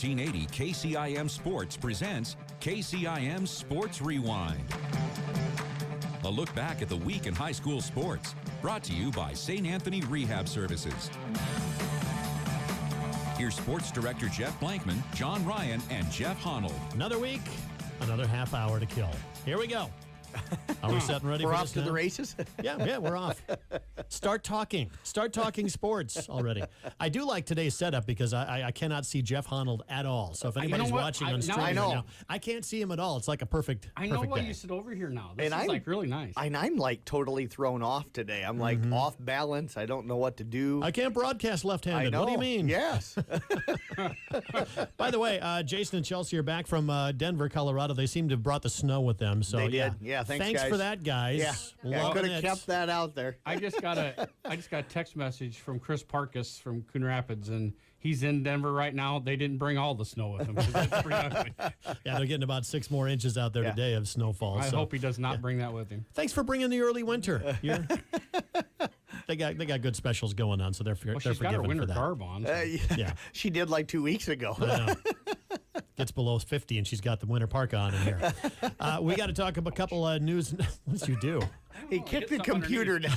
1980 KCIM Sports presents KCIM Sports Rewind. A look back at the week in high school sports, brought to you by St. Anthony Rehab Services. Here's Sports Director Jeff Blankman, John Ryan, and Jeff Honnold. Another week, another half hour to kill. Here we go. Are we set and ready we're for off this to now? the races? Yeah, we're off. Start talking sports already. I do like today's setup because I cannot see Jeff Honnold at all. So if anybody's watching on stream right now, I can't see him at all. It's like a perfect I know why day. you sit over here now. This And is like really nice. And I'm like totally thrown off today. I'm like off balance. I don't know what to do. I can't broadcast left-handed. I know. What do you mean? Yes. By the way, Jason and Chelsea are back from Denver, Colorado. They seem to have brought the snow with them. So They did. Yeah, thanks, guys. for that, guys. Yeah, Loving could have it. kept that out there. I just got a text message from Chris Parkus from Coon Rapids, and he's in Denver right now. They didn't bring all the snow with them. 'Cause that's pretty ugly. Yeah, they're getting about 6 more inches out there Yeah. today of snowfall. I so. hope he does not bring that with him. Thanks for bringing the early winter. They got good specials going on, so they're Well, they're she's got her forgiven winter for that. garb on. So. Yeah. She did like 2 weeks ago. I know. Gets below 50 and she's got the winter parka on in here. We got to talk about a couple of news. What you do? He kicked the Get something computer down.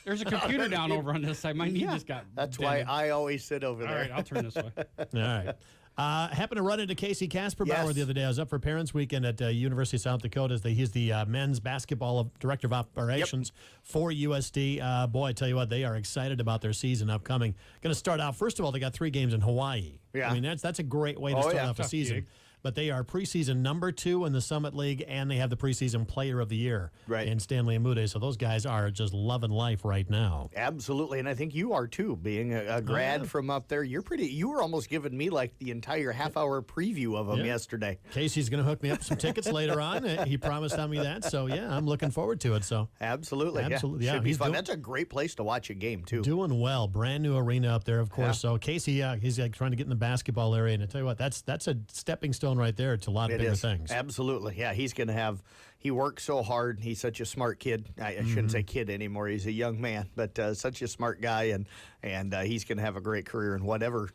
There's a computer down over on this side. My knee just got That's dented. why I always sit over All there. right, I'll turn this way. All right. Happened to run into Casey Kasperbauer Yes. the other day. I was up for Parents Weekend at University of South Dakota. He's the men's basketball director of operations for USD. Boy, I tell you what, they are excited about their season upcoming. Going to start out, first of all, they got 3 games in Hawaii. Yeah. I mean, that's a great way to start off a Tough season. gig. But they are preseason number 2 in the Summit League, and they have the preseason player of the year in Stanley Amude. So those guys are just loving life right now. Absolutely, and I think you are too. Being a grad from up there, you were almost giving me like the entire half-hour preview of them yesterday. Casey's going to hook me up with some tickets later on. He promised on me that. So, yeah, I'm looking forward to it. So Absolutely. Yeah. Yeah, Should be he's fun. That's a great place to watch a game, too. doing well. Brand new arena up there, of course. Yeah. So Casey, he's like trying to get in the basketball area. And I tell you what, that's a stepping stone right there to a lot of bigger things. Absolutely. Yeah, he's going to have – he works so hard. He's such a smart kid. I shouldn't say kid anymore. He's a young man, but such a smart guy, and he's going to have a great career in whatever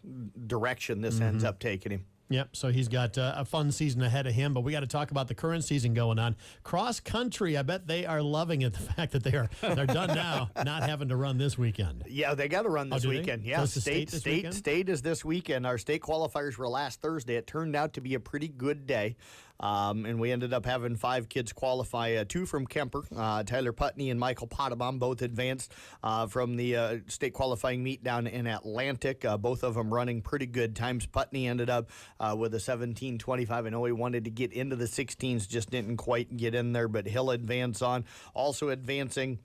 direction this ends up taking him. Yep, so he's got a fun season ahead of him, but we got to talk about the current season going on. Cross country, I bet they are loving it, the fact that they're done now, not having to run this weekend. Yeah, they got to run this do they? weekend. So Yeah, it's the state this weekend? State is this weekend. Our state qualifiers were last Thursday. It turned out to be a pretty good day. And we ended up having 5 kids qualify, 2 from Kemper, Tyler Putney and Michael Potabom, both advanced from the state qualifying meet down in Atlantic. Both of them running pretty good times. Putney ended up with a 17:25. I know he wanted to get into the 16s, just didn't quite get in there, but he'll advance on. Also advancing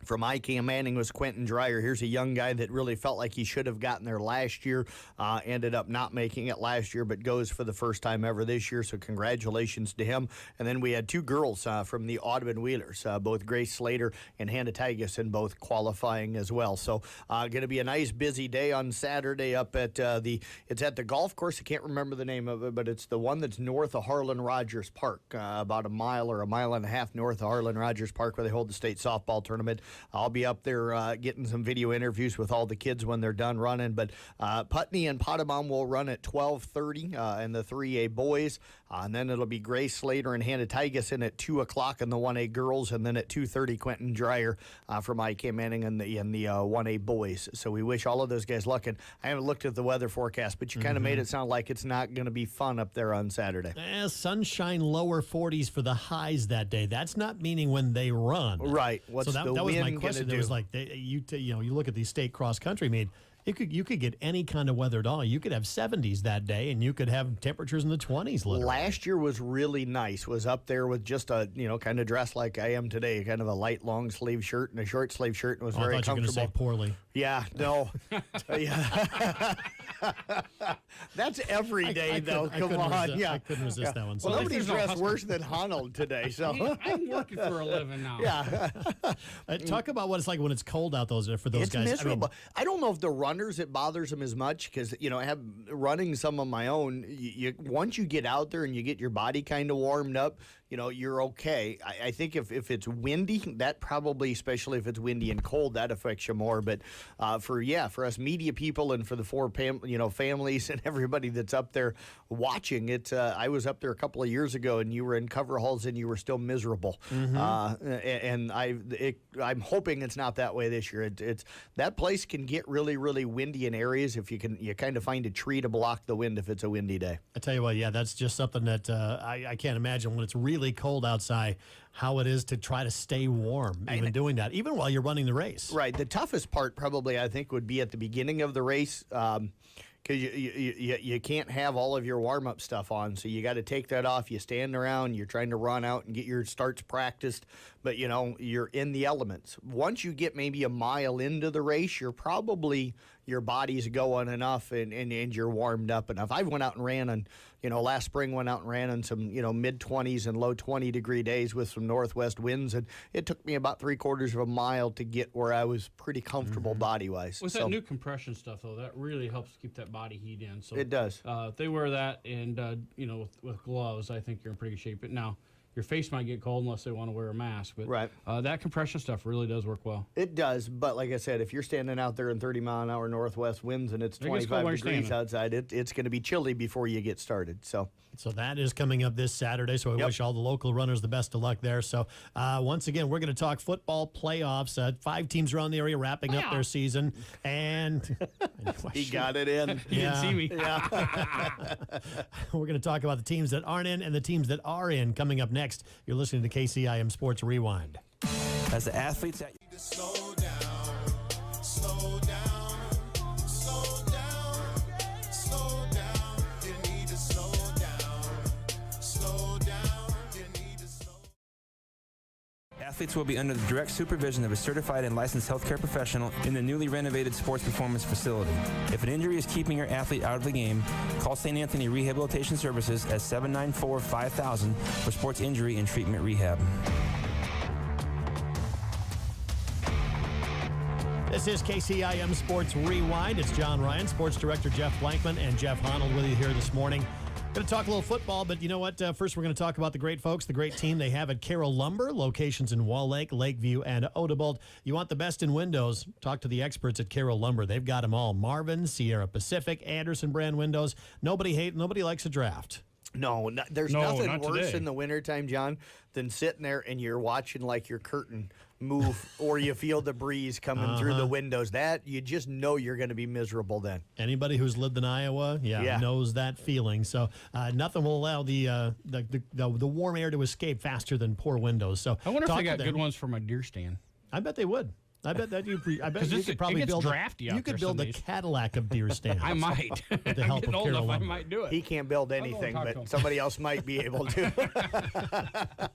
from ICAM Manning was Quentin Dreyer. Here's a young guy that really felt like he should have gotten there last year. Ended up not making it last year, but goes for the first time ever this year. So congratulations to him. And then we had 2 girls from the Audubon Wheelers, both Grace Slater and Hannah Tigas, both qualifying as well. So going to be a nice busy day on Saturday up at it's at the golf course. I can't remember the name of it, but it's the one that's north of Harlan Rogers Park, about a mile or a mile and a half north of Harlan Rogers Park, where they hold the state softball tournament. I'll be up there getting some video interviews with all the kids when they're done running. But Putney and Potabom will run at 12:30 in the 3A boys. And then it'll be Grace Slater and Hannah Tigas at 2 o'clock in the 1A girls. And then at 2:30, Quentin Dreyer from IK Manning in the 1A boys. So we wish all of those guys luck. And I haven't looked at the weather forecast, but you kind of made it sound like it's not going to be fun up there on Saturday. Sunshine, lower 40s for the highs that day. That's not meaning when they run. Right. What's that the was my wind question. gonna It was do? like you look at these state cross country meet. You could get any kind of weather at all. You could have 70s that day, and you could have temperatures in the 20s. Literally. Last year was really nice. Was up there with just a kind of dressed like I am today, kind of a light long sleeve shirt and a short sleeve shirt, and was very I thought you were going to comfortable. say poorly. Yeah, no. Yeah. That's every day, though. Come on. Yeah. I couldn't resist that one. Well, So nobody's dressed worse than Honnold today. So I'm working for a living now. yeah, talk about what it's like when it's cold out for those it's guys. miserable. I don't know if the runners it bothers them as much because I have running some of my own. Once you get out there and you get your body kind of warmed up, you're okay. I think if it's windy, that probably, especially if it's windy and cold, that affects you more. But for us media people and for the four families and everybody that's up there watching it, I was up there a couple of years ago, and you were in coveralls and you were still miserable. And I'm hoping it's not that way this year. It's that place can get really, really windy in areas if you kind of find a tree to block the wind if it's a windy day. I tell you what, yeah, that's just something that I can't imagine when it's really cold outside, how it is to try to stay warm, even doing that, even while you're running the race. Right. The toughest part probably, I think, would be at the beginning of the race, because you can't have all of your warm-up stuff on, so you got to take that off. You stand around, you're trying to run out and get your starts practiced, but, you're in the elements. Once you get maybe a mile into the race, your body's going enough and you're warmed up enough. I went out and ran on, last spring went out and ran on some, mid-20s and low 20-degree days with some northwest winds, and it took me about 3/4 of a mile to get where I was pretty comfortable body-wise. With that new compression stuff, though, that really helps keep that body heat in. So it does. If they wear that and, with gloves, I think you're in pretty good shape. But now, your face might get cold unless they want to wear a mask. But right. That compression stuff really does work well. It does, but like I said, if you're standing out there in 30-mile-an-hour northwest winds and it's 25 degrees outside, it's going to be chilly before you get started. So that is coming up this Saturday, so we wish all the local runners the best of luck there. So once again, we're going to talk football playoffs. 5 teams around the area wrapping up their season. And he got it in. He didn't see me. Yeah. We're going to talk about the teams that aren't in and the teams that are in coming up next. You're listening to KCIM Sports Rewind. As the athletes at slow down, slow down, slow down, slow down. You need to slow down, slow down. You need to slow. Athletes will be under the direct supervision of a certified and licensed healthcare professional in the newly renovated sports performance facility. If an injury is keeping your athlete out of the game, call St. Anthony Rehabilitation Services at 794-5000 for sports injury and treatment rehab. This is KCIM Sports Rewind. It's John Ryan, Sports Director Jeff Blankman, and Jeff Honnold with you here this morning. Going to talk a little football, but you know what? First, we're going to talk about the great folks, the great team they have at Carroll Lumber, locations in Wall Lake, Lakeview, and Odebolt. You want the best in windows? Talk to the experts at Carroll Lumber. They've got them all. Marvin, Sierra Pacific, Anderson brand windows. Nobody likes a draft. No, there's No, nothing not worse today. in the wintertime, John, than sitting there and you're watching like your curtain move or you feel the breeze coming through the windows. That you just know you're going to be miserable then. Anybody who's lived in Iowa, knows that feeling. So nothing will allow the warm air to escape faster than poor windows. So I wonder if talk they to got them. good ones for my deer stand. I bet they would. I bet you could probably it gets build drafty out you could there build some a days. Cadillac of deer stands. I might. With the I'm help getting of old Carroll enough, I Lumber. might do it. He can't build go and anything, talk to but him. somebody else might be able to.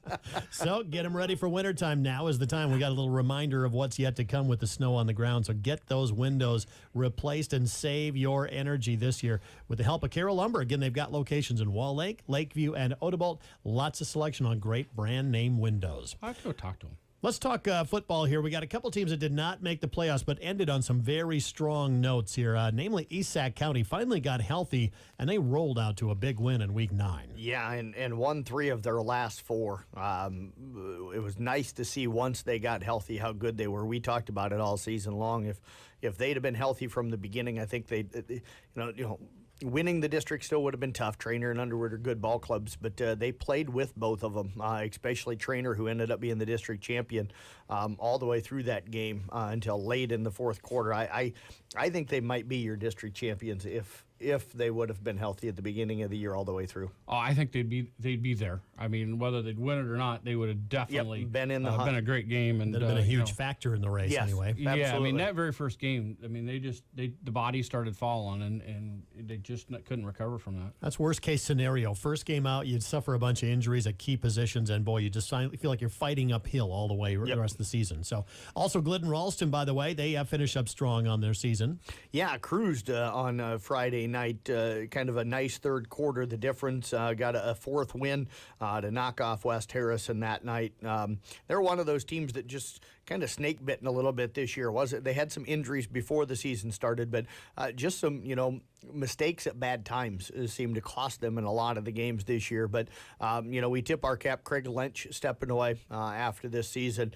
So get them ready for wintertime. Now is the time. We got a little reminder of what's yet to come with the snow on the ground. So get those windows replaced and save your energy this year with the help of Carroll Lumber. Again, they've got locations in Wall Lake, Lakeview, and Odebolt. Lots of selection on great brand name windows. I have to go talk to him. Let's talk football here. We got a couple teams that did not make the playoffs, but ended on some very strong notes here. Namely, East Sac County finally got healthy, and they rolled out to a big win in Week 9. Yeah, and won 3 of their last 4. It was nice to see once they got healthy how good they were. We talked about it all season long. If they'd have been healthy from the beginning, I think winning the district still would have been tough. Trainer and Underwood are good ball clubs, but they played with both of them, especially Trainer, who ended up being the district champion all the way through that game until late in the fourth quarter. I think they might be your district champions if they would have been healthy at the beginning of the year all the way through. Oh, I think they'd be there. I mean, whether they'd win it or not, they would have definitely been in the hunt. been a great game and That'd have been a huge factor in the race Yes. anyway. Yeah, I Absolutely. mean that very first game. I mean the body started falling and they just couldn't recover from that. That's worst case scenario. First game out, you'd suffer a bunch of injuries at key positions, and boy, you just feel like you're fighting uphill all the way the rest of the season. So, also Glidden Ralston, by the way, they finish up strong on their season. Yeah, cruised on Friday night. Kind of a nice third quarter. The difference got a 4th win to knock off West Harrison that night. They're one of those teams that just kind of snake bitten a little bit this year. Was it? They had some injuries before the season started, but just some, mistakes at bad times seem to cost them in a lot of the games this year. But, we tip our cap. Craig Lynch stepping away after this season.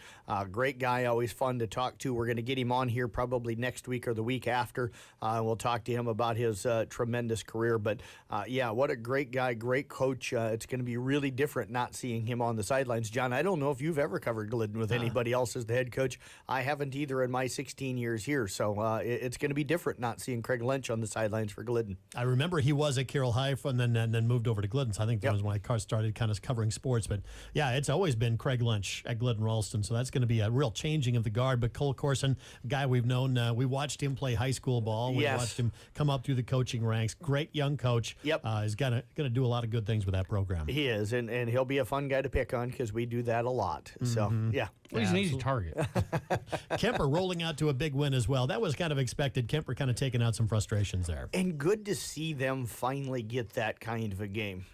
Great guy, always fun to talk to. We're going to get him on here probably next week or the week after. We'll talk to him about his tremendous career. But, what a great guy, great coach. It's going to be really different not seeing him on the sidelines. John, I don't know if you've ever covered Glidden with anybody else as the head coach. I haven't either in my 16 years here. So it's going to be different not seeing Craig Lynch on the sidelines for Glidden. I remember he was at Carroll High and then moved over to Glidden. So I think that was when I started kind of covering sports. But yeah, it's always been Craig Lynch at Glidden Ralston. So that's going to be a real changing of the guard. But Cole Corson, guy we've known, we watched him play high school ball. We watched him come up through the coaching ranks. Great young coach. He's going to do a lot of good things with that program. He is, and he'll be a fun guy to pick on because we do that a lot. So, yeah. Well, he's an easy target. Kemper rolling out to a big win as well. That was kind of expected. Kemper kind of taking out some frustrations there. And good to see them finally get that kind of a game.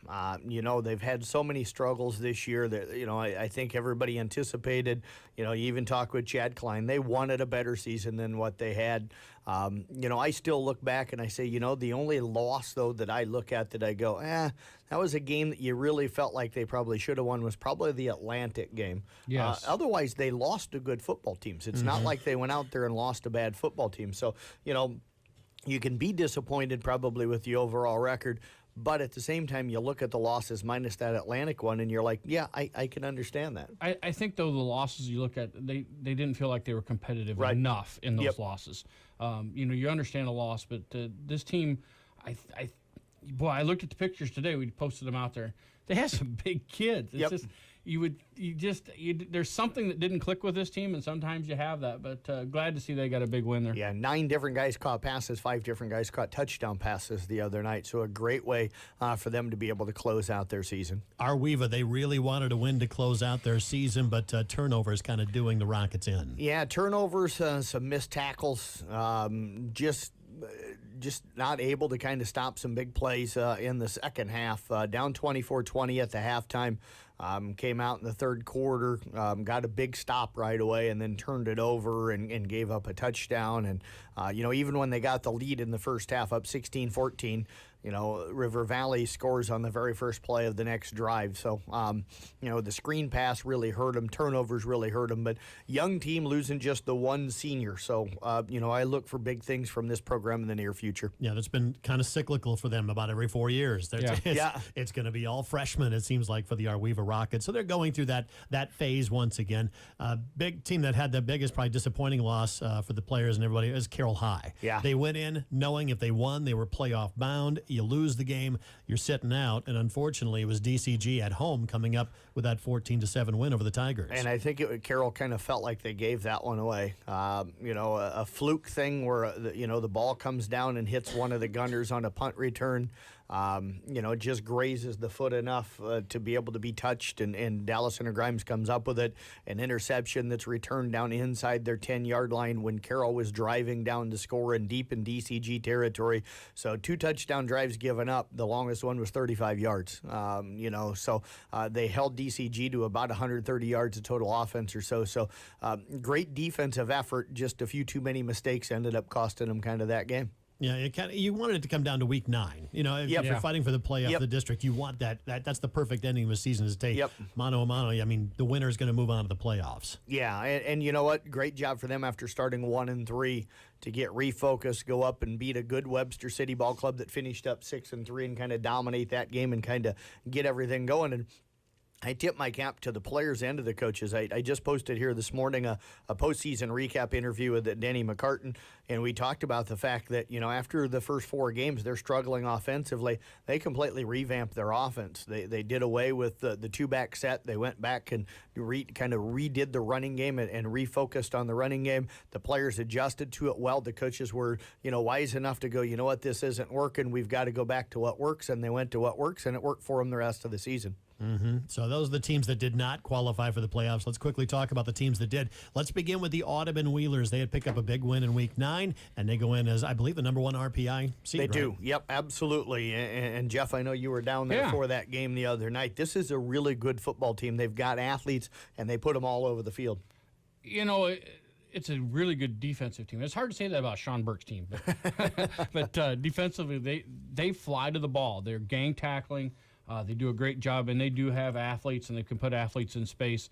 They've had so many struggles this year that, I think everybody anticipated. You even talk with Chad Klein. They wanted a better season than what they had. I still look back and I say, the only loss, though, that I look at that I go, that was a game that you really felt like they probably should have won was probably the Atlantic game. Yes. Otherwise, they lost to good football teams. It's not like they went out there and lost a bad football team. So, you can be disappointed probably with the overall record, but at the same time, you look at the losses minus that Atlantic one, and you're like, yeah, I can understand that. I think, though, the losses you look at, they didn't feel like they were competitive enough in those losses. You understand a loss, but this team, I looked at the pictures today. We posted them out there. They have some big kids. It's just there's something that didn't click with this team, and sometimes you have that. But glad to see they got a big win there. Yeah, 9 different guys caught passes, 5 different guys caught touchdown passes the other night. So a great way for them to be able to close out their season. Arweva, they really wanted to win to close out their season, but turnovers kind of doing the Rockets in. Yeah, turnovers, some missed tackles, just not able to kind of stop some big plays in the second half. Down 24-20 at the halftime. Came out in the third quarter, got a big stop right away, and then turned it over and gave up a touchdown. And, even when they got the lead in the first half, up 16-14, River Valley scores on the very first play of the next drive. So, the screen pass really hurt them. Turnovers really hurt them. But young team losing just the one senior. So, I look for big things from this program in the near future. Yeah, that's been kind of cyclical for them about every 4 years. It's going to be all freshmen, it seems like, for the Arweva Rockets. So they're going through that phase once again. Big team that had the biggest, probably disappointing loss for the players and everybody is Carroll High. Yeah. They went in knowing if they won, they were playoff bound. You lose the game, you're sitting out. And unfortunately, it was DCG at home coming up with that 14-7 win over the Tigers. And I think Carroll kind of felt like they gave that one away. A fluke thing where, the ball comes down and hits one of the gunners on a punt return. It just grazes the foot enough to be able to be touched, and Dallas Center Grimes comes up with it. An interception that's returned down inside their 10-yard line when Carroll was driving down to score and deep in DCG territory. So 2 touchdown drives given up. The longest one was 35 yards. So they held DCG to about 130 yards of total offense or so. So great defensive effort. Just a few too many mistakes ended up costing them kind of that game. Yeah, you wanted it to come down to week 9. If you're fighting for the playoff of the district, you want that. That's the perfect ending of a season is to take mano a mano. I mean, the winner is going to move on to the playoffs. Yeah, and you know what? Great job for them after starting 1-3 to get refocused, go up and beat a good Webster City ball club that finished up 6-3 and kind of dominate that game and kind of get everything going. And I tip my cap to the players and to the coaches. I just posted here this morning a postseason recap interview with Denny McCartan, and we talked about the fact that, after the first 4 games, they're struggling offensively. They completely revamped their offense. They did away with the 2-back set. They went back and kind of redid the running game and refocused on the running game. The players adjusted to it well. The coaches were, wise enough to go, you know what, this isn't working. We've got to go back to what works, and they went to what works, and it worked for them the rest of the season. Mm-hmm. So those are the teams that did not qualify for the playoffs. Let's quickly talk about the teams that did. Let's begin with the Audubon Wheelers. They had picked up a big win in week 9, and they go in as, I believe, the number 1 RPI seed. They right? do. Yep, absolutely. And Jeff, I know you were down there for that game the other night. This is a really good football team. They've got athletes, and they put them all over the field. It's a really good defensive team. It's hard to say that about Sean Burke's team, but defensively, they fly to the ball. They're gang tackling. They do a great job, and they do have athletes, and they can put athletes in space.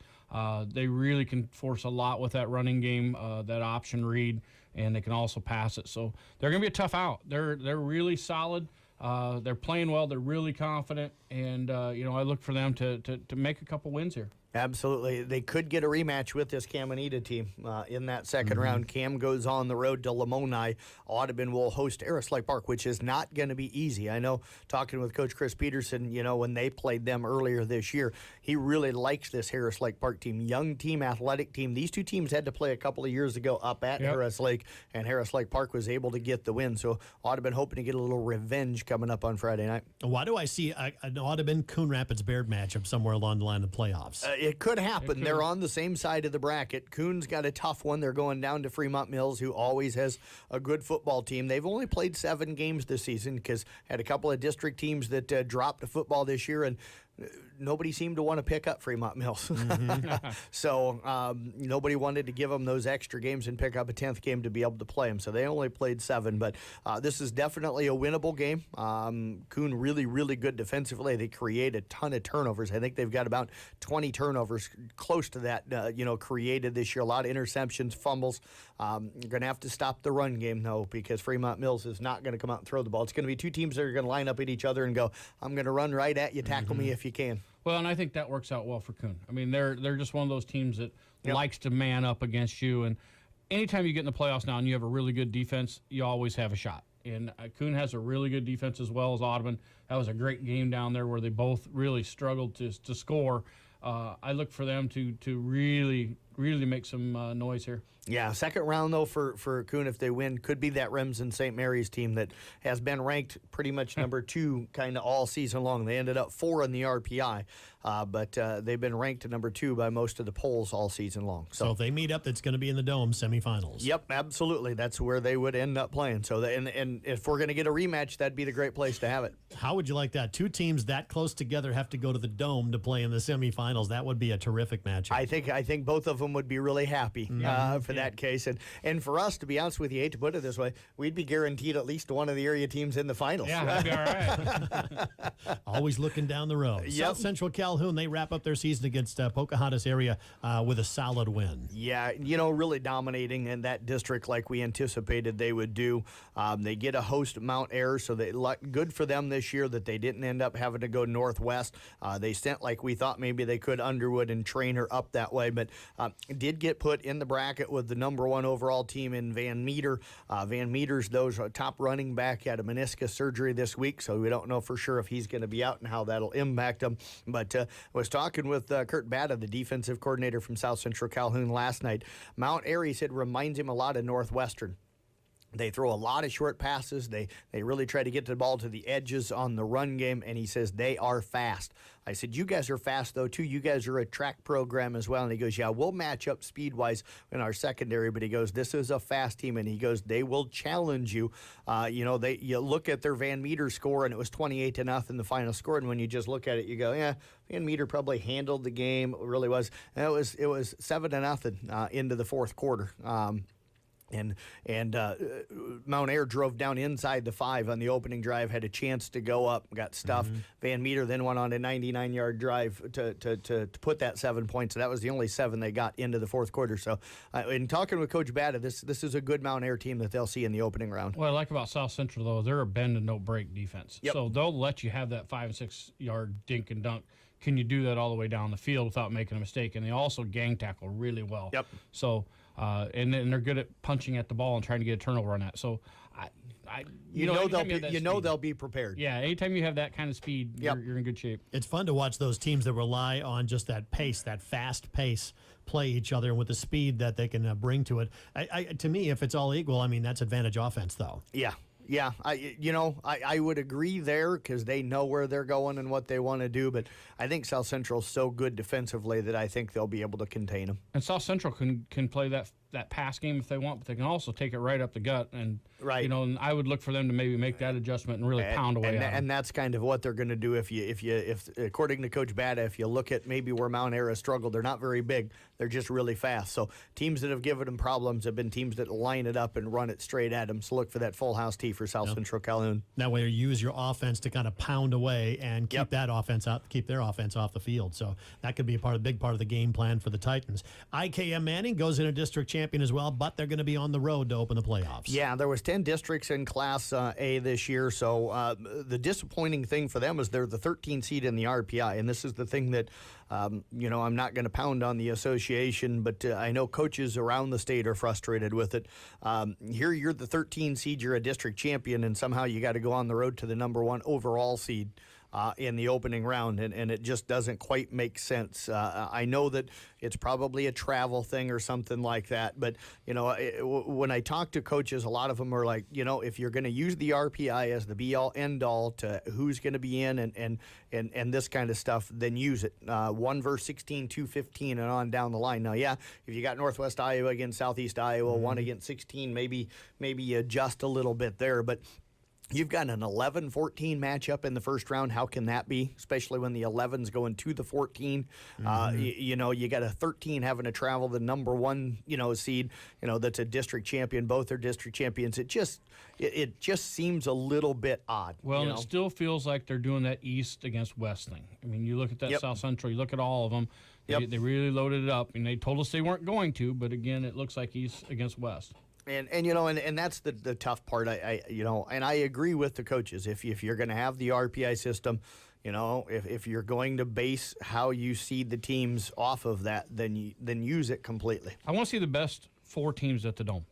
They really can force a lot with that running game, that option read, and they can also pass it. So they're going to be a tough out. They're really solid. They're playing well. They're really confident, and I look for them to make a couple wins here. Absolutely. They could get a rematch with this Caminita team in that second round. Cam goes on the road to Lamoni. Audubon will host Harris Lake Park, which is not going to be easy. I know, talking with Coach Chris Peterson, when they played them earlier this year, he really likes this Harris Lake Park team. Young team, athletic team. These two teams had to play a couple of years ago up at Harris Lake, and Harris Lake Park was able to get the win. So Audubon hoping to get a little revenge coming up on Friday night. Why do I see an Audubon-Coon Rapids-Baird matchup somewhere along the line of the playoffs? It could happen. They're on the same side of the bracket. Coon's got a tough one. They're going down to Fremont Mills, who always has a good football team. They've only played 7 games this season because had a couple of district teams that dropped to football this year, and nobody seemed to want to pick up Fremont Mills. So nobody wanted to give them those extra games and pick up a 10th game to be able to play them. So they only played 7. But this is definitely a winnable game. Coon really, really good defensively. They create a ton of turnovers. I think they've got about 20 turnovers, close to that, created this year. A lot of interceptions, fumbles. You're going to have to stop the run game, though, because Fremont Mills is not going to come out and throw the ball. It's going to be two teams that are going to line up at each other and go, I'm going to run right at you, tackle me if you can. Well, and I think that works out well for Coon. I mean, they're just one of those teams that likes to man up against you. And anytime you get in the playoffs now and you have a really good defense, you always have a shot. And Coon has a really good defense as well as Audubon. That was a great game down there where they both really struggled to score. I look for them to really make some noise here. Yeah, second round, though, for Coon, if they win, could be that Remsen St. Mary's team that has been ranked pretty much number 2 kind of all season long. They ended up 4 in the RPI, but they've been ranked to number 2 by most of the polls all season long. So if they meet up, it's going to be in the Dome semifinals. Yep, absolutely. That's where they would end up playing. So, and if we're going to get a rematch, that'd be the great place to have it. How would you like that? 2 teams that close together have to go to the Dome to play in the semifinals. That would be a terrific matchup. I think both of them would be really happy for that case. And for us, to be honest with you, I hate to put it this way, we'd be guaranteed at least one of the area teams in the finals. Yeah, that'd be all right. Always looking down the road. Yep. South Central Calhoun, they wrap up their season against Pocahontas area with a solid win. Yeah, really dominating in that district like we anticipated they would do. They get a host Mount Ayr, so good for them this year that they didn't end up having to go northwest. They sent, like we thought maybe they could, Underwood and Trainer up that way, but did get put in the bracket with the number 1 overall team in Van Meter. Van Meter's those top running back had a meniscus surgery this week, so we don't know for sure if he's going to be out and how that'll impact him. But I was talking with Kurt Batta, the defensive coordinator from South Central Calhoun last night. Mount Airy said reminds him a lot of Northwestern. They throw a lot of short passes. They really try to get the ball to the edges on the run game, and he says they are fast. I said, you guys are fast, though, too. You guys are a track program as well. And he goes, yeah, we'll match up speed-wise in our secondary, but he goes, this is a fast team, and he goes, they will challenge you. You look at their Van Meter score, and it was 28-0 the final score, and when you just look at it, you go, yeah, Van Meter probably handled the game. It really was. And it was 7-0 into the fourth quarter. And Mount Ayr drove down inside the 5 on the opening drive, had a chance to go up, got stuffed. Van Meter then went on a 99-yard drive to put that 7 points. So that was the only 7 they got into the fourth quarter. So in talking with Coach Batta, this is a good Mount Ayr team that they'll see in the opening round. What I like about South Central, though, they're a bend and no break defense. Yep. So they'll let you have that 5 and 6 yard dink and dunk. Can you do that all the way down the field without making a mistake? And they also gang tackle really well. Yep. So and they're good at punching at the ball and trying to get a turnover on that. So they'll be prepared. Yeah, anytime you have that kind of speed, you're in good shape. It's fun to watch those teams that rely on just that pace, that fast pace, play each other with the speed that they can bring to it. To me, if it's all equal, I mean, that's advantage offense, though. Yeah. Yeah, I would agree there because they know where they're going and what they want to do. But I think South Central's so good defensively that I think they'll be able to contain them. And South Central can play that that pass game if they want, but they can also take it right up the gut. And Right. and I would look for them to maybe make that adjustment and really pound away at them. And that's kind of what they're going to do. If according to Coach Bada, if you look at maybe where Mount Ara struggled, they're not very big. They're just really fast. So teams that have given them problems have been teams that line it up and run it straight at them. So look for that full house tee for South Central Calhoun. That way, you use your offense to kind of pound away and keep that offense out, keep their offense off the field. So that could be a big part of the game plan for the Titans. IKM Manning goes in a district champion as well, but they're going to be on the road to open the playoffs. Yeah, there was 10 districts in Class A this year. So the disappointing thing for them is they're the 13th seed in the RPI, and this is the thing that I'm not going to pound on the association, but I know coaches around the state are frustrated with it. Here you're the 13 seed, you're a district champion, and somehow you got to go on the road to the number 1 overall seed in the opening round, and it just doesn't quite make sense. I know that it's probably a travel thing or something like that, but when I talk to coaches, a lot of them are like, if you're going to use the RPI as the be-all, end-all to who's going to be in and this kind of stuff, then use it. 1 verse 16, 2, 15, and on down the line. Now, if you got Northwest Iowa against Southeast Iowa, 1 against 16, maybe you adjust a little bit there, but you've got an 11-14 matchup in the first round. How can that be, especially when the 11's going to the 14? You got a 13 having to travel the number 1, seed, that's a district champion. Both are district champions. It just seems a little bit odd. Well, and it still feels like they're doing that East against West thing. I mean, you look at that South Central, you look at all of them. They really loaded it up, and they told us they weren't going to, but again, it looks like East against West. And that's the tough part. And I agree with the coaches. If you're going to have the RPI system, if you're going to base how you seed the teams off of that, then use it completely. I want to see the best 4 teams at the Dome.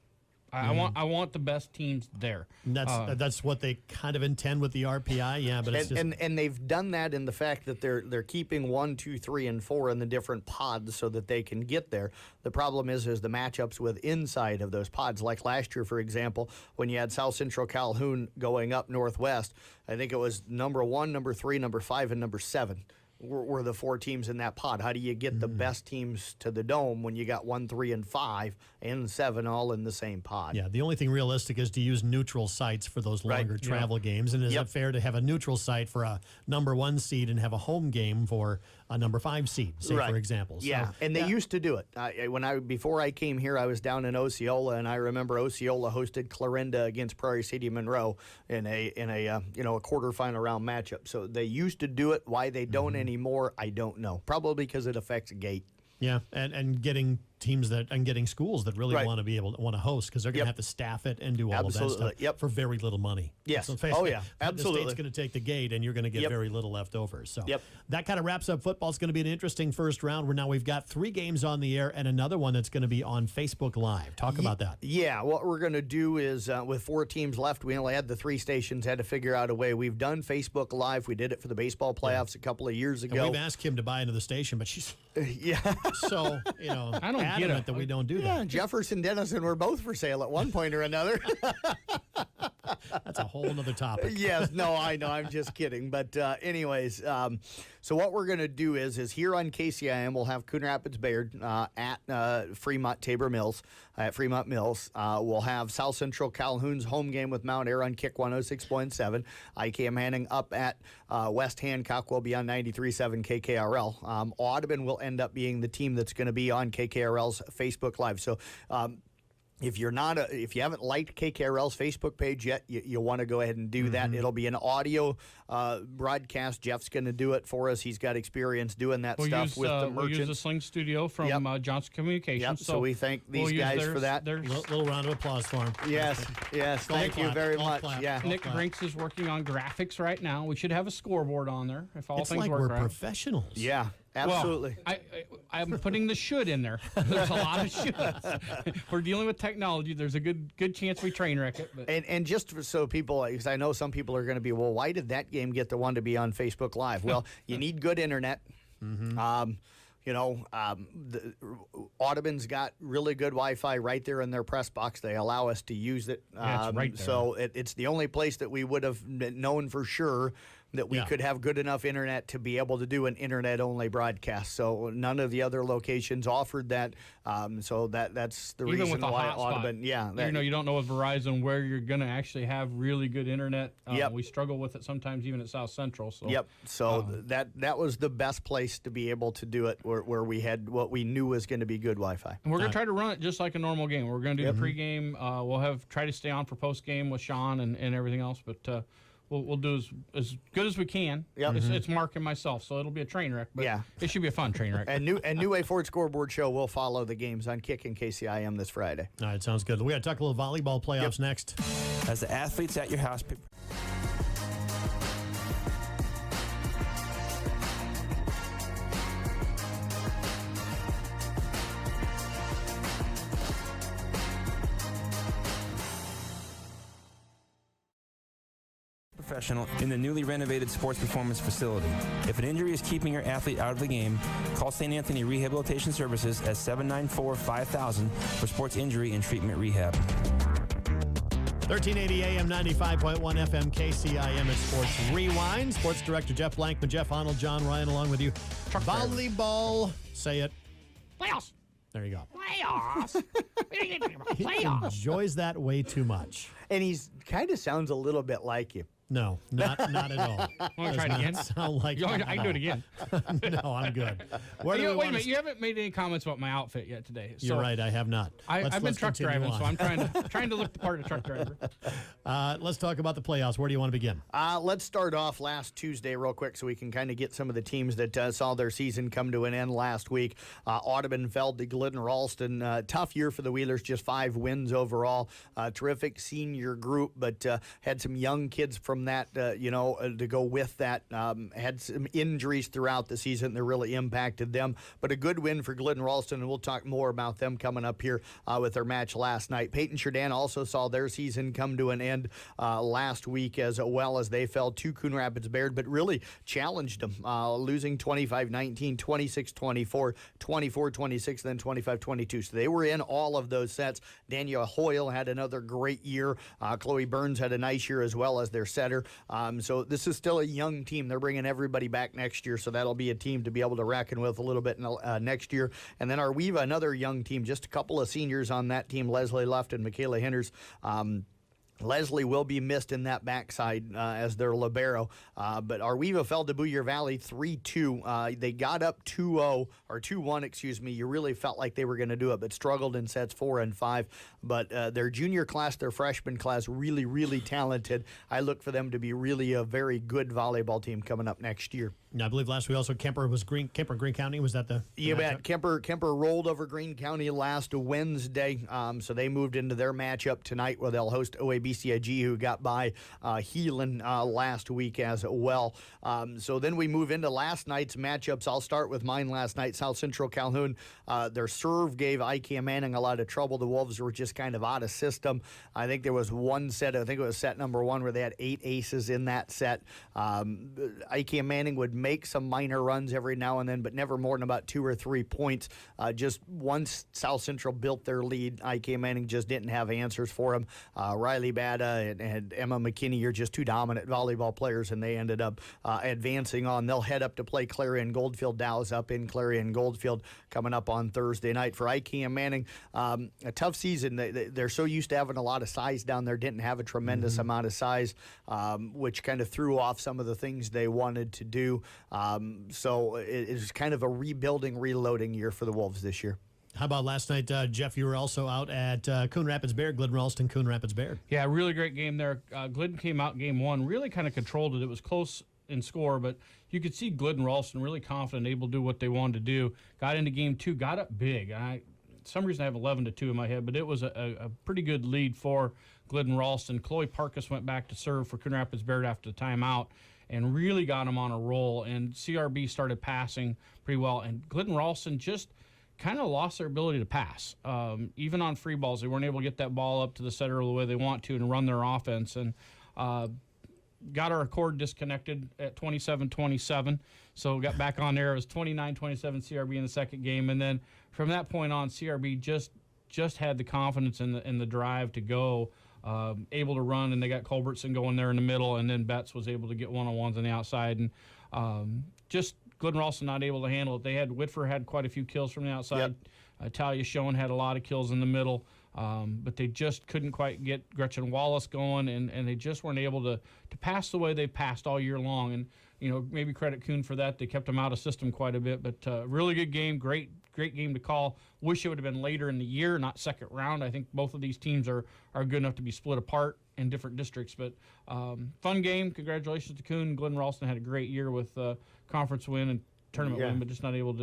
I want the best teams there. And that's what they kind of intend with the RPI, but it's and they've done that in the fact that they're keeping 1, 2, 3, and 4 in the different pods so that they can get there. The problem is the matchups with inside of those pods. Like last year, for example, when you had South Central Calhoun going up Northwest, I think it was number 1, number 3, number 5, and number 7. Were the 4 teams in that pod. How do you get the best teams to the Dome when you got 1, 3, and 5 and 7 all in the same pod? Yeah, the only thing realistic is to use neutral sites for those longer travel games. And is it fair to have a neutral site for a number 1 seed and have a home game for a number 5 seed, say, for example? Yeah, and they used to do it. Before I came here, I was down in Osceola, and I remember Osceola hosted Clarinda against Prairie City Monroe in a quarterfinal round matchup. So they used to do it. Why they don't anymore, I don't know. Probably because it affects gate. Yeah, and getting teams getting schools that really want to host, because they're going to have to staff it and do all of that stuff for very little money. Yes. So Absolutely. The state's going to take the gate, and you're going to get very little left over. So that kind of wraps up football. It's going to be an interesting first round. We've got 3 games on the air and another one that's going to be on Facebook Live. Talk about that. Yeah, what we're going to do is with 4 teams left, we only had the 3 stations, had to figure out a way. We've done Facebook Live. We did it for the baseball playoffs a couple of years ago. And we've asked Kim to buy into the station, but she's so I don't get it that we don't do that. Yeah, Jefferson Dennison were both for sale at one point or another. That's a whole other topic. Yes, no, I know. I'm just kidding. But anyways, so what we're going to do is here on KCIM, we'll have Coon Rapids Bayard at Fremont Tabor Mills, at Fremont Mills. We'll have South Central Calhoun's home game with Mount Ara on Kick 106.7. IKM Manning up at West Hancock will be on 93.7 KKRL. Audubon will end up being the team that's going to be on KKRL's Facebook Live. So if you haven't liked KKRL's Facebook page yet, you want to go ahead and do that. It'll be an audio broadcast. Jeff's going to do it for us. He's got experience doing that stuff with the merchants. We'll use the Sling Studio from Johnson Communications. So we thank these guys for that. Little round of applause for him. Yes. Thank you very much. Yeah. Nick Brinks is working on graphics right now. We should have a scoreboard on there if all It's things like work we're right. professionals. Yeah. Absolutely. Well, I'm putting the should in there. There's a lot of shoulds. We're dealing with technology. There's a good chance we train wreck it. But. And just so people, because I know some people are going to be, well, why did that game get the one to be on Facebook Live? Well, you need good internet. Audubon's got really good Wi-Fi right there in their press box. They allow us to use it. Yeah, it's right there. So it's the only place that we would have known for sure that we could have good enough internet to be able to do an internet-only broadcast. So none of the other locations offered that. So that's the Even reason with the why hotspot, Audubon. Yeah, you don't know with Verizon where you're going to actually have really good internet. Yep. We struggle with it sometimes, even at South Central. So Yep. So that was the best place to be able to do it, where we had what we knew was going to be good Wi-Fi. And we're going to try to run it just like a normal game. We're going to do the pregame. We'll try to stay on for postgame with Sean and everything else, but we'll do as good as we can. Yep. It's Mark and myself, so it'll be a train wreck. But it should be a fun train wreck. And New Way Ford Scoreboard Show will follow the games on Kick and KCIM this Friday. All right, sounds good. We got to talk a little volleyball playoffs next. As the athletes at your house. Professional in the newly renovated sports performance facility. If an injury is keeping your athlete out of the game, call St. Anthony Rehabilitation Services at 794-5000 for sports injury and treatment rehab. 1380 AM 95.1 FM KCIM at Sports Rewind. Sports Director Jeff Blankman, Jeff Arnold, John Ryan along with you. Volleyball, say it. Playoffs. There you go. Playoffs. He enjoys that way too much. And he's kind of sounds a little bit like you. No, not at all. Want to try it again? Sound like I can do it again. No, I'm good. Wait a minute. You haven't made any comments about my outfit yet today. So You're right. I have not. I've been truck driving, on. so I'm trying to look the part of a truck driver. Let's talk about the playoffs. Where do you want to begin? Let's start off last Tuesday real quick so we can kind of get some of the teams that saw their season come to an end last week. Audubon fell to Glidden Ralston. Tough year for the Wheelers, just 5 wins overall. Terrific senior group, but had some young kids from that, to go with that. Had some injuries throughout the season that really impacted them, but a good win for Glidden Ralston, and we'll talk more about them coming up here with their match last night. Peyton Sheridan also saw their season come to an end last week, as well as they fell to Coon Rapids Bayard, but really challenged them, losing 25-19, 26-24, 24-26, then 25-22. So they were in all of those sets. Danielle Hoyle had another great year. Chloe Burns had a nice year as well as their setter. So this is still a young team. They're bringing everybody back next year, so that'll be a team to be able to reckon with a little bit next year. And then Arweva, another young team, just a couple of seniors on that team, Leslie Luft and Michaela Hinders. Leslie will be missed in that backside as their libero. But Arweva fell to Boyer Valley 3-2. They got up 2-0, or 2-1, excuse me. You really felt like they were going to do it, but struggled in sets 4 and 5. But their junior class, their freshman class, really, really talented. I look for them to be really a very good volleyball team coming up next year. I believe last week also Kemper Green County. Was that the You bet. Kemper rolled over Greene County last Wednesday, so they moved into their matchup tonight where they'll host OABCIG, who got by Heelan last week as well. So then we move into last night's matchups. I'll start with mine last night. South Central Calhoun, their serve gave IKM Manning a lot of trouble. The Wolves were just kind of out of system. I think there was one set, I think it was set number 1, where they had 8 aces in that set. IKM Manning would make some minor runs every now and then, but never more than about 2 or 3 points. Just once South Central built their lead, IKM Manning just didn't have answers for them. Riley Bada and Emma McKinney are just 2 dominant volleyball players, and they ended up advancing on. They'll head up to play Clarion Goldfield. Dow's up in Clarion Goldfield coming up on Thursday night. For IKM Manning, a tough season. They're so used to having a lot of size down there, didn't have a tremendous amount of size, which kind of threw off some of the things they wanted to do. So it's kind of a rebuilding, reloading year for the Wolves this year. How about last night, Jeff? You were also out at Coon Rapids Bayard, Glidden Ralston, Coon Rapids Bayard. Yeah, really great game there. Glidden came out game 1, really kind of controlled it. It was close in score, but you could see Glidden Ralston really confident, able to do what they wanted to do. Got into game 2, got up big. For some reason I have 11-2 in my head, but it was a pretty good lead for Glidden Ralston. Chloe Parkus went back to serve for Coon Rapids Bayard after the timeout and really got him on a roll, and CRB started passing pretty well, and Glidden Ralston just kind of lost their ability to pass. Even on free balls, they weren't able to get that ball up to the setter the way they want to and run their offense, and got our cord disconnected at 27-27, so got back on there. It was 29-27 CRB in the second game, and then from that point on, CRB just had the confidence and the drive to go. able to run, and they got Culbertson going there in the middle, and then Betts was able to get one-on-ones on the outside, and just Glidden Ralston not able to handle it. They had Whitford had quite a few kills from the outside. Talia Schoen had a lot of kills in the middle, but they just couldn't quite get Gretchen Wallace going, and they just weren't able to pass the way they passed all year long. And maybe credit Kuhn for that. They kept them out of system quite a bit, but really good game, great game to call. Wish it would have been later in the year, not second round. I think both of these teams are good enough to be split apart in different districts, but fun game. Congratulations to Kuhn. Glidden Ralston had a great year with conference win and tournament win, but just not able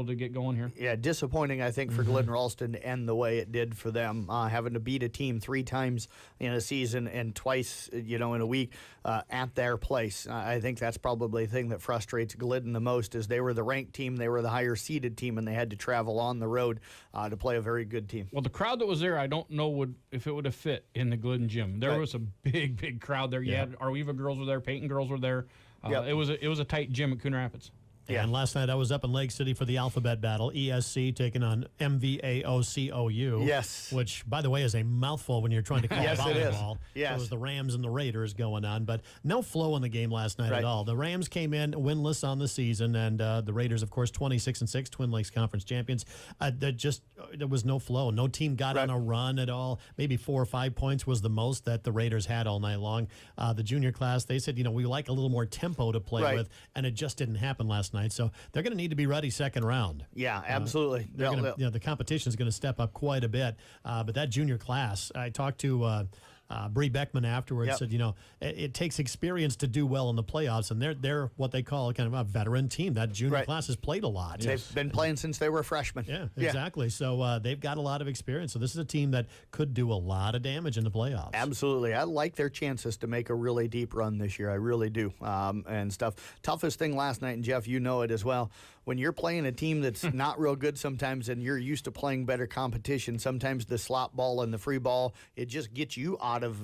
to get going here. Yeah, disappointing, I think, for Glidden Ralston to end the way it did for them, having to beat a team 3 times in a season and twice, in a week at their place. I think that's probably the thing that frustrates Glidden the most is they were the ranked team, they were the higher seeded team, and they had to travel on the road to play a very good team. Well, the crowd that was there, I don't know if it would have fit in the Glidden gym. There was a big crowd there. You had Arweva girls were there, Peyton girls were there. It was a tight gym at Coon Rapids. Yeah. And last night I was up in Lake City for the alphabet battle. ESC taking on MVAOCOU. Yes. Which, by the way, is a mouthful when you're trying to call Yes, it is. volleyball. Yes. So it was the Rams and the Raiders going on, but no flow in the game last night at all. The Rams came in winless on the season, and the Raiders, of course, 26-6, Twin Lakes Conference champions. There was no flow. No team got on a run at all. Maybe 4 or 5 points was the most that the Raiders had all night long. The junior class, they said, we like a little more tempo to play with, and it just didn't happen last night. So they're going to need to be ready second round. Yeah, absolutely. The competition is going to step up quite a bit. But that junior class, I talked to Bree Beckman afterwards, said, it takes experience to do well in the playoffs, and they're what they call kind of a veteran team. That junior class has played a lot. They've been playing since they were freshmen. Yeah, exactly. So they've got a lot of experience. So this is a team that could do a lot of damage in the playoffs. Absolutely. I like their chances to make a really deep run this year. I really do. And stuff. Toughest thing last night, and Jeff, you know it as well, when you're playing a team that's not real good sometimes and you're used to playing better competition, sometimes the slot ball and the free ball, it just gets you out of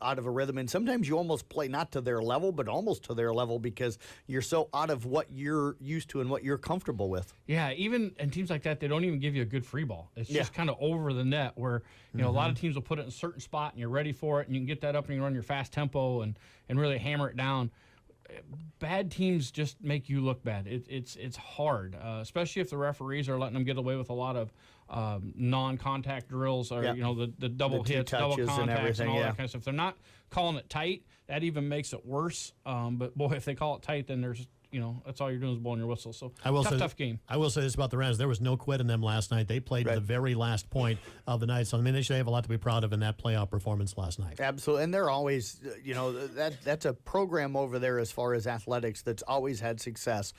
a rhythm. And sometimes you almost play not to their level, but almost to their level because you're so out of what you're used to and what you're comfortable with. Yeah, even in teams like that, they don't even give you a good free ball. It's just kind of over the net where, a lot of teams will put it in a certain spot and you're ready for it and you can get that up and you can run your fast tempo and really hammer it down. Bad teams just make you look bad. It's hard, especially if the referees are letting them get away with a lot of non-contact drills or the double hits, double contacts, and all that kind of stuff. If they're not calling it tight, that even makes it worse. But boy, if they call it tight, then there's that's all you're doing is blowing your whistle. So tough game. I will say this about the Rams. There was no quit in them last night. They played to the very last point of the night. So, they should have a lot to be proud of in that playoff performance last night. Absolutely. And they're always, that's a program over there as far as athletics that's always had success.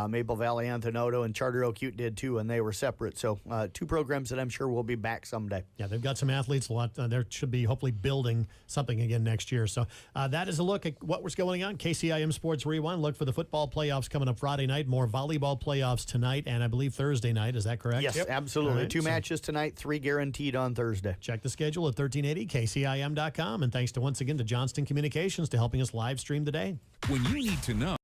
Maple Valley Anthony and Charter Oak Ute did too, and they were separate. So 2 programs that I'm sure will be back someday. Yeah, they've got some athletes a lot. There should be hopefully building something again next year. So that is a look at what was going on. KCIM Sports Rewind. Look for the football playoffs coming up Friday night. More volleyball playoffs tonight and I believe Thursday night. Is that correct? Yes, absolutely. Right, 2 matches tonight, 3 guaranteed on Thursday. Check the schedule at 1380kcim.com. And thanks once again to Johnston Communications to helping us live stream today. When you need to know.